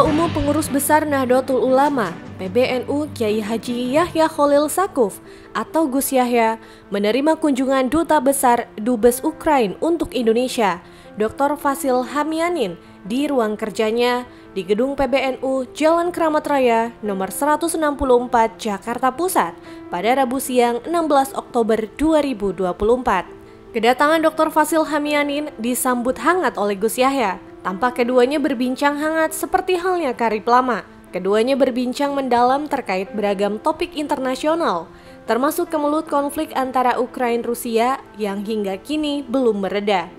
Ketua Umum Pengurus Besar Nahdlatul Ulama, PBNU Kiai Haji Yahya Cholil Staquf atau Gus Yahya menerima kunjungan Duta Besar Dubes Ukraina untuk Indonesia, Dr. Vasyl Hamianin di ruang kerjanya di gedung PBNU Jalan Kramat Raya nomor 164 Jakarta Pusat pada Rabu siang 16 Oktober 2024. Kedatangan Dr. Vasyl Hamianin disambut hangat oleh Gus Yahya. Tampak keduanya berbincang hangat seperti halnya karib lama. Keduanya berbincang mendalam terkait beragam topik internasional, termasuk kemelut konflik antara Ukraina-Rusia yang hingga kini belum mereda.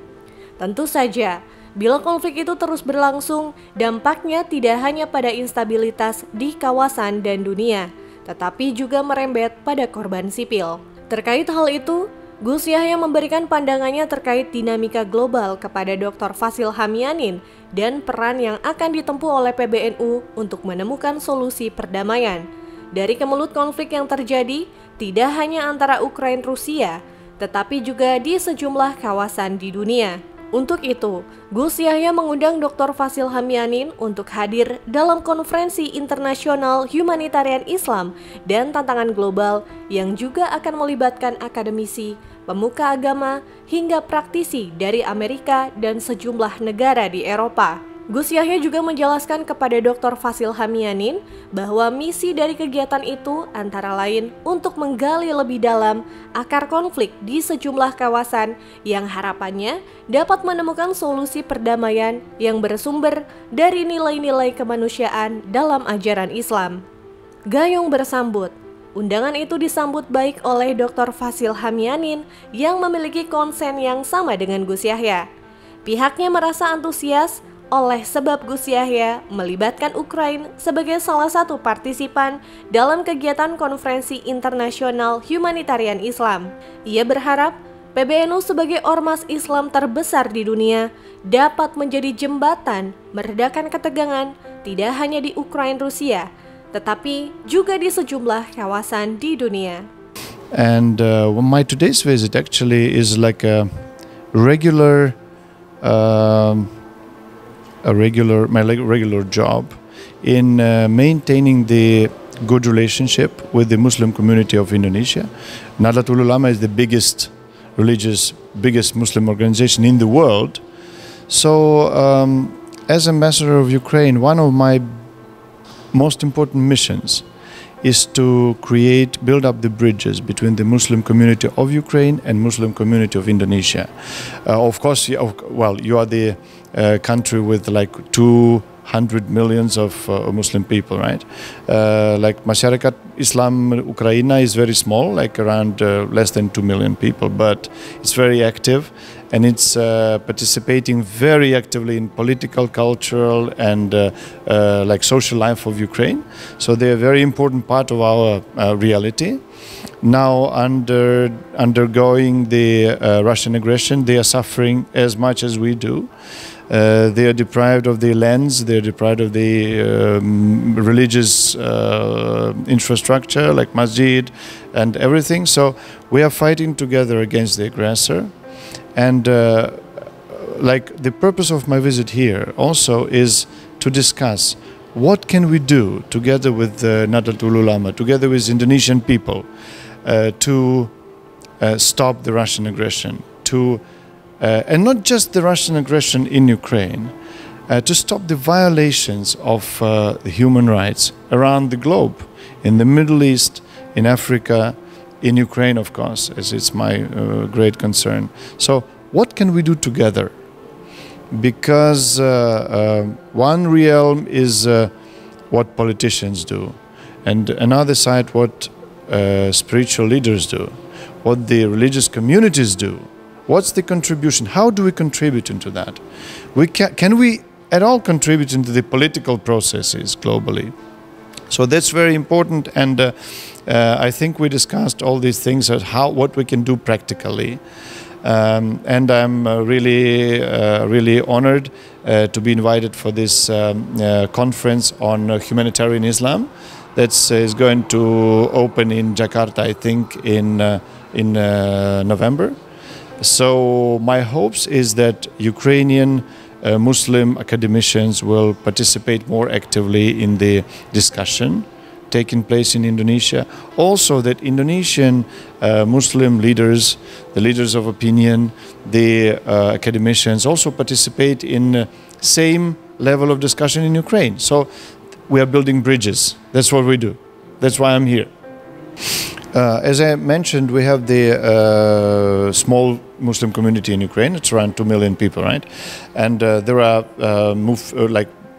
Tentu saja, bila konflik itu terus berlangsung, dampaknya tidak hanya pada instabilitas di kawasan dan dunia, tetapi juga merembet pada korban sipil. Terkait hal itu, Gus Yahya memberikan pandangannya terkait dinamika global kepada Dr. Vasyl Hamianin dan peran yang akan ditempuh oleh PBNU untuk menemukan solusi perdamaian. Dari kemelut konflik yang terjadi, tidak hanya antara Ukraina-Rusia, tetapi juga di sejumlah kawasan di dunia. Untuk itu, Gus Yahya mengundang Dr. Vasyl Hamianin untuk hadir dalam Konferensi Internasional Humanitarian Islam dan Tantangan Global yang juga akan melibatkan akademisi, pemuka agama, hingga praktisi dari Amerika dan sejumlah negara di Eropa. Gus Yahya juga menjelaskan kepada Dr. Vasyl Hamianin bahwa misi dari kegiatan itu antara lain untuk menggali lebih dalam akar konflik di sejumlah kawasan yang harapannya dapat menemukan solusi perdamaian yang bersumber dari nilai-nilai kemanusiaan dalam ajaran Islam. Gayung bersambut. Undangan itu disambut baik oleh Dr. Vasyl Hamianin yang memiliki konsen yang sama dengan Gus Yahya. Pihaknya merasa antusias oleh sebab Gus Yahya melibatkan Ukraina sebagai salah satu partisipan dalam kegiatan Konferensi Internasional Humanitarian Islam. Ia berharap PBNU sebagai ormas Islam terbesar di dunia dapat menjadi jembatan meredakan ketegangan tidak hanya di Ukraina-Rusia, tetapi juga di sejumlah kawasan di dunia. And my today's visit actually is like a regular regular job in maintaining the good relationship with the Muslim community of Indonesia. Nahdlatul Ulama is the biggest Muslim organization in the world. So as ambassador of Ukraine, one of my most important missions is to build up the bridges between the Muslim community of Ukraine and Muslim community of Indonesia. Of course, you are the country with like 200 millions of Muslim people, right? Like Masyarakat Islam Ukraina is very small, like around less than 2 million people, but it's very active and it's participating very actively in political, cultural and like social life of Ukraine. So they're a very important part of our reality. Now undergoing the Russian aggression, they are suffering as much as we do. They are deprived of the lands, they are deprived of the religious infrastructure like masjid and everything. So we are fighting together against the aggressor. And like the purpose of my visit here also is to discuss what can we do together with Nahdlatul Ulama, together with Indonesian people to stop the Russian aggression, and not just the Russian aggression in Ukraine, to stop the violations of the human rights around the globe, in the Middle East, in Africa, in Ukraine, of course, as it's my great concern. So what can we do together? Because one realm is what politicians do, and another side what spiritual leaders do, what the religious communities do. What's the contribution? How do we contribute into that? Can we at all contribute into the political processes globally? So that's very important, and I think we discussed all these things as what we can do practically. And I'm really honored to be invited for this conference on humanitarian Islam that is going to open in Jakarta, I think, in November. So my hopes is that Ukrainian Muslim academicians will participate more actively in the discussion taking place in Indonesia. Also that Indonesian Muslim leaders, the leaders of opinion, the academicians also participate in same level of discussion in Ukraine. So we are building bridges. That's what we do. That's why I'm here. As I mentioned, we have the small Muslim community in Ukraine. It's around 2 million people, right? And there are a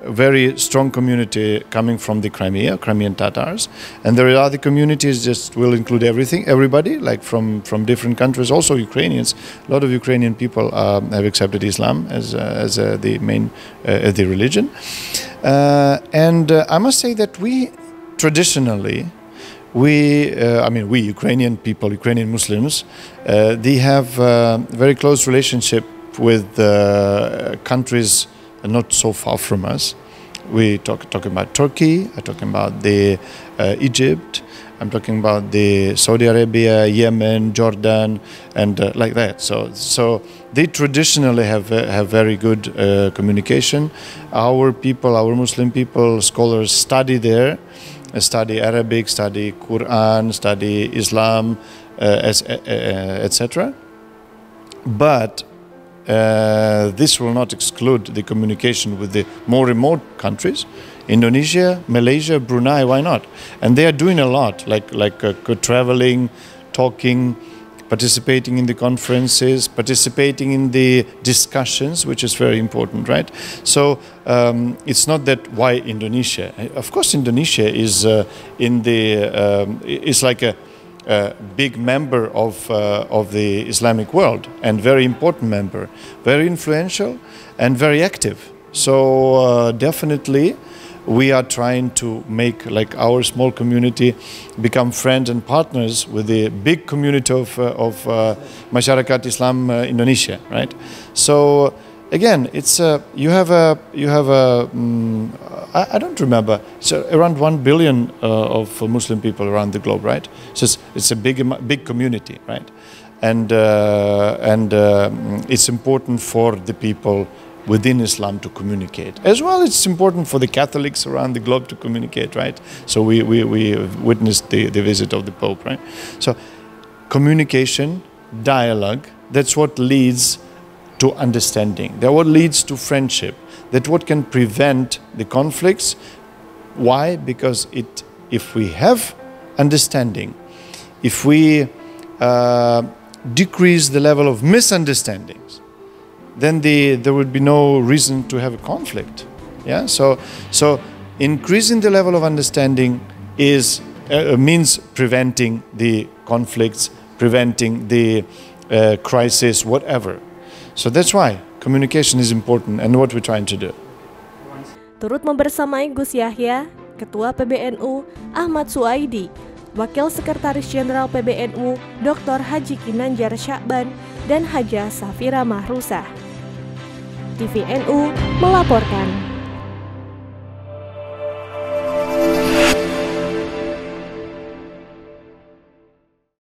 very strong community coming from the Crimea, Crimean Tatars. And there are other communities, just will include everybody, like from different countries, also Ukrainians. A lot of Ukrainian people have accepted Islam as the main the religion. And I must say that we traditionally, we Ukrainian people, Ukrainian Muslims, they have very close relationship with countries not so far from us. We talking about Turkey, I'm talking about the Egypt, I'm talking about the Saudi Arabia, Yemen, Jordan, and like that. So they traditionally have very good communication. Our people, our Muslim people, scholars study there, study Arabic, study Quran, study Islam, etc. But this will not exclude the communication with the more remote countries, Indonesia, Malaysia, Brunei. Why not? And they are doing a lot, like traveling, talking, participating in the conferences, participating in the discussions, which is very important, right? So it's not that why Indonesia. Of course, Indonesia is is like a big member of the Islamic world and very important member, very influential and very active. So definitely we are trying to make like our small community become friends and partners with the big community of Masyarakat Islam Indonesia, right? So again, it's you have a I don't remember. It's around 1 billion of Muslim people around the globe, right? So it's a big community, right? And it's important for the people within Islam to communicate. As well, it's important for the Catholics around the globe to communicate, right? So we witnessed the visit of the Pope, right? So communication, dialogue, that's what leads to understanding. That what leads to friendship. That what can prevent the conflicts. Why? Because if we have understanding, if we decrease the level of misunderstandings, then there would be no reason to have a conflict. Yeah. So increasing the level of understanding means preventing the conflicts, preventing the crisis, whatever. So that's why communication is important and what we're trying to do. Turut membersamai Gus Yahya, Ketua PBNU Ahmad Suaidi, Wakil Sekretaris Jenderal PBNU Dr. Haji Kinanjar Syakban, dan Hajah Safira Mahrusa. TVNU melaporkan.